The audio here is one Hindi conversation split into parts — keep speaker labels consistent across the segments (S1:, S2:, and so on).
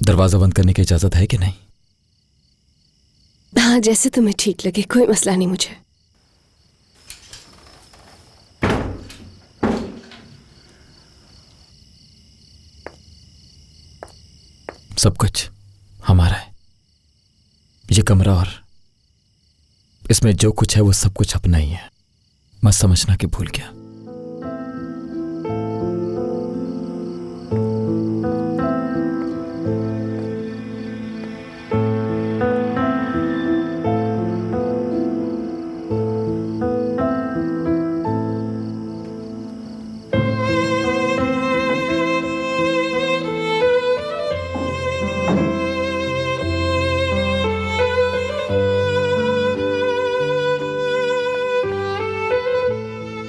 S1: दरवाजा बंद करने की इजाजत है कि नहीं?
S2: हाँ, जैसे तुम्हें ठीक लगे, कोई मसला नहीं मुझे।
S1: सब कुछ हमारा है। ये कमरा और इसमें जो कुछ है वो सब कुछ अपना ही है। मत समझना कि भूल गया।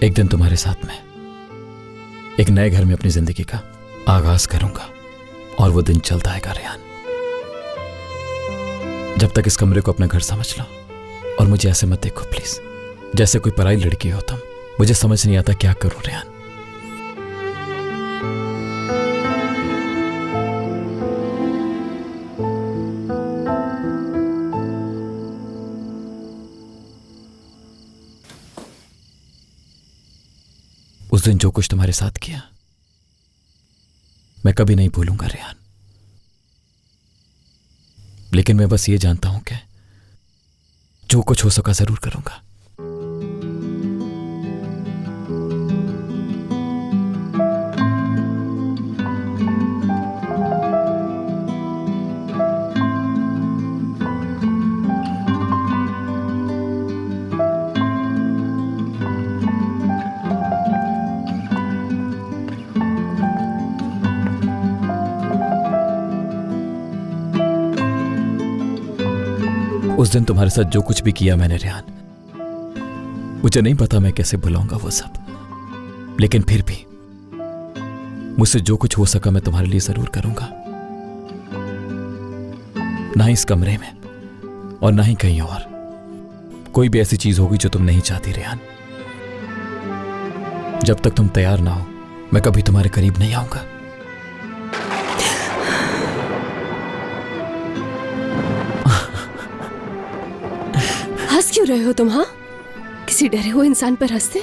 S1: एक दिन तुम्हारे साथ में एक नए घर में अपनी जिंदगी का आगाज करूंगा और वो दिन चलता है रेहान। जब तक इस कमरे को अपना घर समझ लो और मुझे ऐसे मत देखो प्लीज, जैसे कोई पराई लड़की हो तुम। मुझे समझ नहीं आता क्या करूं रेहान। उस दिन जो कुछ तुम्हारे साथ किया मैं कभी नहीं भूलूंगा रेहान। लेकिन मैं बस ये जानता हूं कि जो कुछ हो सका जरूर करूंगा। उस दिन तुम्हारे साथ जो कुछ भी किया मैंने रेहान, मुझे नहीं पता मैं कैसे भुलाऊंगा वो सब। लेकिन फिर भी मुझसे जो कुछ हो सका मैं तुम्हारे लिए जरूर करूंगा। ना ही इस कमरे में और ना ही कहीं और कोई भी ऐसी चीज होगी जो तुम नहीं चाहती रेहान। जब तक तुम तैयार ना हो मैं कभी तुम्हारे करीब नहीं आऊंगा।
S2: हंस क्यों रहे हो तुम? हाँ, किसी डरे हुए इंसान पर हंसते?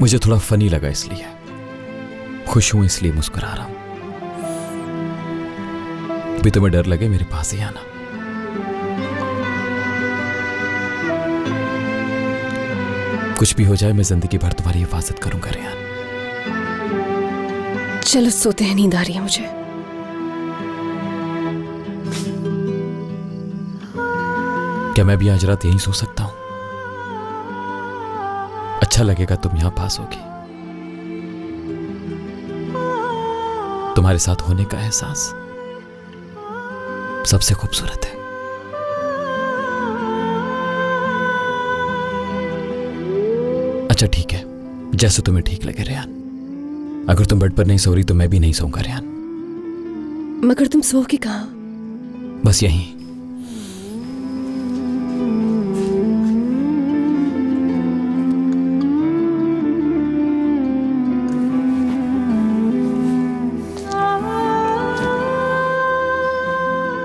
S1: मुझे थोड़ा फनी लगा इसलिए, खुश हूं इसलिए मुस्कुरा रहा हूं। भी तुम्हें डर लगे मेरे पास ही आना। कुछ भी हो जाए मैं जिंदगी भर तुम्हारी हिफाजत करूंगा रेहान।
S2: चलो सोते हैं, नींद आ रही है मुझे।
S1: क्या मैं भी आज रात यहीं सो सकता हूं? अच्छा लगेगा तुम यहां पास होगी। तुम्हारे साथ होने का एहसास सबसे खूबसूरत है। अच्छा ठीक है, जैसे तुम्हें ठीक लगे रेहान। अगर तुम बेड पर नहीं सो रही तो मैं भी नहीं सोऊंगा रेहान।
S2: मगर तुम सोओगे कहां?
S1: बस यहीं।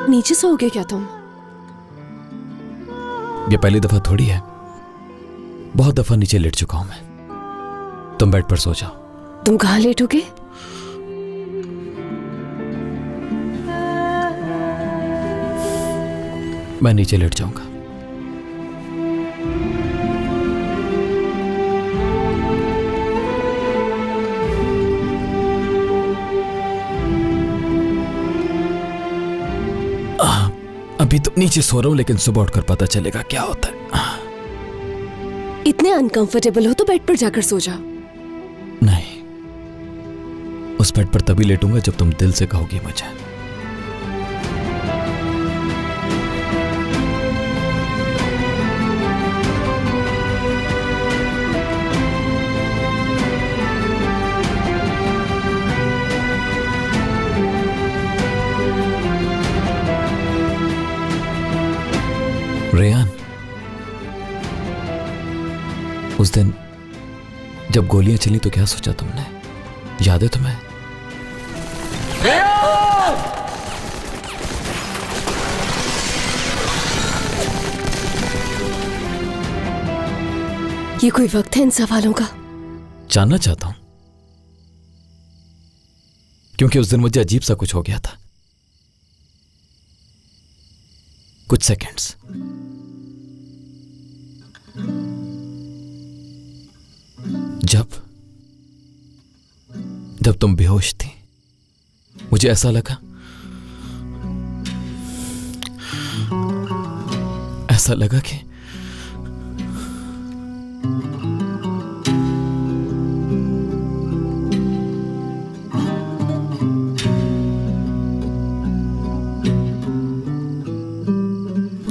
S2: नीचे सोओगे क्या तुम?
S1: ये पहली दफा थोड़ी है, बहुत दफा नीचे लेट चुका हूं मैं। तुम बेड पर सो जाओ।
S2: तुम कहां लेटोगे?
S1: मैं नीचे लेट जाऊंगा। अभी तो नीचे सो रहा हूं लेकिन सुबह उठकर पता चलेगा क्या होता है।
S2: इतने अनकंफर्टेबल हो तो बेड पर जाकर सो जाओ।
S1: नहीं, उस बेड पर तभी लेटूंगा जब तुम दिल से कहोगी मुझे। रेहान, उस दिन जब गोलियां चली तो क्या सोचा तुमने? याद है तुम्हें?
S2: ये कोई वक्त है इन सवालों का?
S1: जानना चाहता हूं क्योंकि उस दिन मुझे अजीब सा कुछ हो गया था। कुछ सेकंड्स, जब तुम बेहोश थी, मुझे ऐसा लगा कि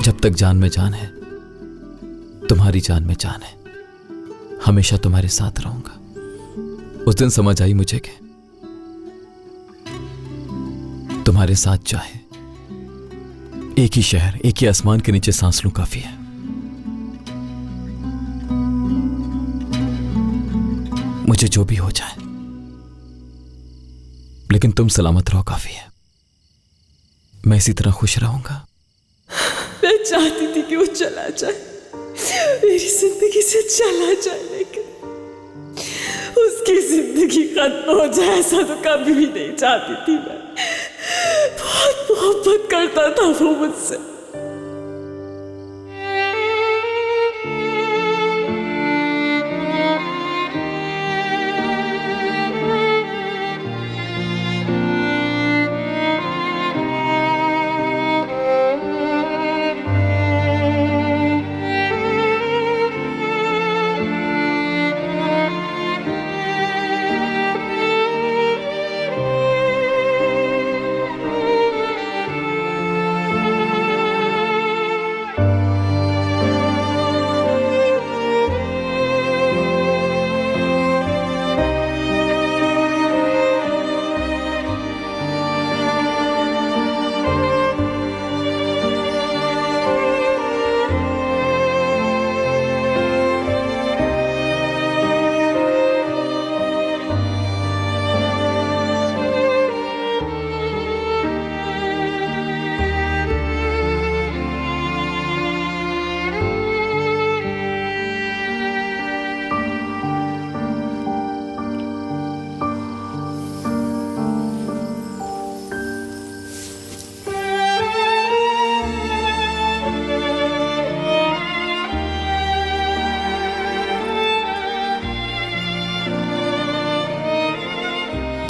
S1: जब तक जान में जान है, तुम्हारी जान में जान है, हमेशा तुम्हारे साथ रहूंगा। उस दिन समझ आई मुझे कि तुम्हारे साथ चाहे एक ही शहर, एक ही आसमान के नीचे सांस लूं काफी है। मुझे जो भी हो जाए, लेकिन तुम सलामत रहो काफी है। मैं इसी तरह खुश रहूंगा।
S3: मैं चाहती थी कि वो चला जाए, मेरी जिंदगी से चला जाए, लेकिन उसकी जिंदगी खत्म हो जाए ऐसा तो कभी भी नहीं चाहती थी। मैं बहुत मोहब्बत करता था वो मुझसे।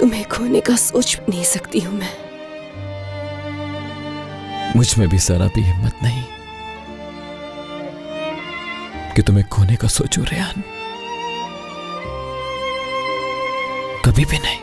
S3: तुम्हें खोने का सोच भी नहीं सकती हूं मैं।
S1: मुझ में भी जरा भी हिम्मत नहीं कि तुम्हें खोने का सोचूं रेहान, कभी भी नहीं।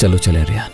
S1: चलो चले रेहान।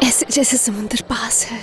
S2: ऐसे जैसे समुंदर पास है।